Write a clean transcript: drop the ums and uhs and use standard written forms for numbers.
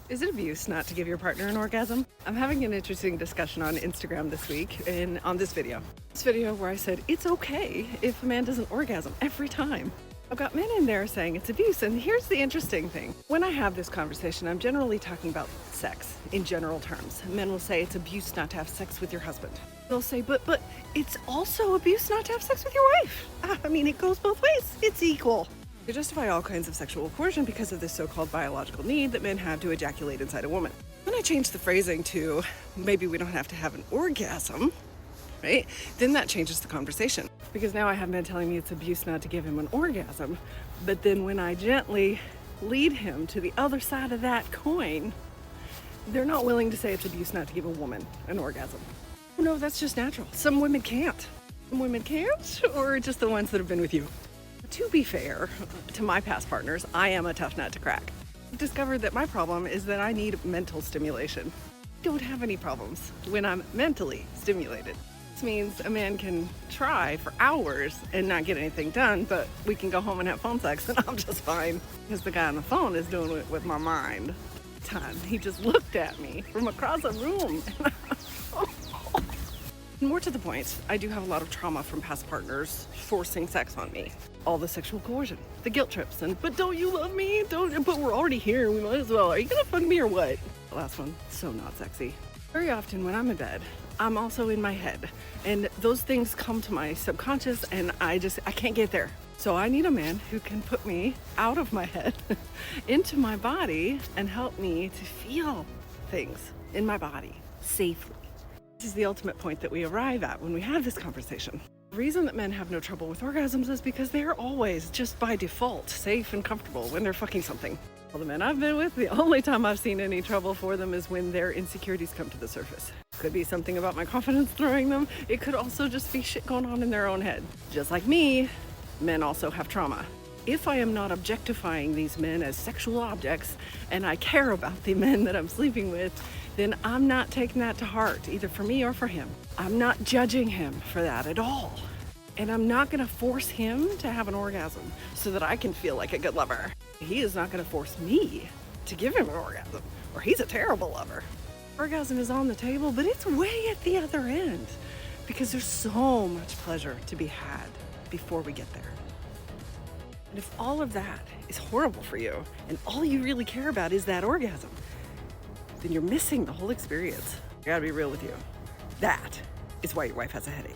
Is it abuse not to give your partner an orgasm? I'm having an interesting discussion on Instagram this week and on this video. This video where I said it's okay if a man doesn't orgasm every time. I've got men in there saying it's abuse, and here's the interesting thing. When I have this conversation, I'm generally talking about sex in general terms. Men will say it's abuse not to have sex with your husband. They'll say, but it's also abuse not to have sex with your wife. I mean, it goes both ways. It's equal. They justify all kinds of sexual coercion because of this so-called biological need that men have to ejaculate inside a woman. When I change the phrasing to maybe we don't have to have an orgasm, right? Then that changes the conversation. Because now I have men telling me it's abuse not to give him an orgasm, but then when I gently lead him to the other side of that coin, they're not willing to say it's abuse not to give a woman an orgasm. No, that's just natural. Some women can't. Some women can't, or just the ones that have been with you. To be fair to my past partners, I am a tough nut to crack. I've discovered that my problem is that I need mental stimulation. I don't have any problems when I'm mentally stimulated. This means a man can try for hours and not get anything done, but we can go home and have phone sex and I'm just fine. Because the guy on the phone is doing it with my mind. He just looked at me from across the room. More to the point, I do have a lot of trauma from past partners forcing sex on me. All the sexual coercion, the guilt trips, but don't you love me? But we're already here, we might as well. Are you gonna fuck me or what? The last one, so not sexy. Very often when I'm in bed, I'm also in my head. And those things come to my subconscious and I can't get there. So I need a man who can put me out of my head into my body and help me to feel things in my body safely. This is the ultimate point that we arrive at when we have this conversation. The reason that men have no trouble with orgasms is because they're always, just by default, safe and comfortable when they're fucking something. All the men I've been with, the only time I've seen any trouble for them is when their insecurities come to the surface. Could be something about my confidence throwing them. It could also just be shit going on in their own head. Just like me, men also have trauma. If I am not objectifying these men as sexual objects and I care about the men that I'm sleeping with, then I'm not taking that to heart, either for me or for him. I'm not judging him for that at all. And I'm not gonna force him to have an orgasm so that I can feel like a good lover. He is not gonna force me to give him an orgasm, or he's a terrible lover. Orgasm is on the table, but it's way at the other end because there's so much pleasure to be had before we get there. And if all of that is horrible for you and all you really care about is that orgasm, then you're missing the whole experience. I gotta be real with you. That is why your wife has a headache.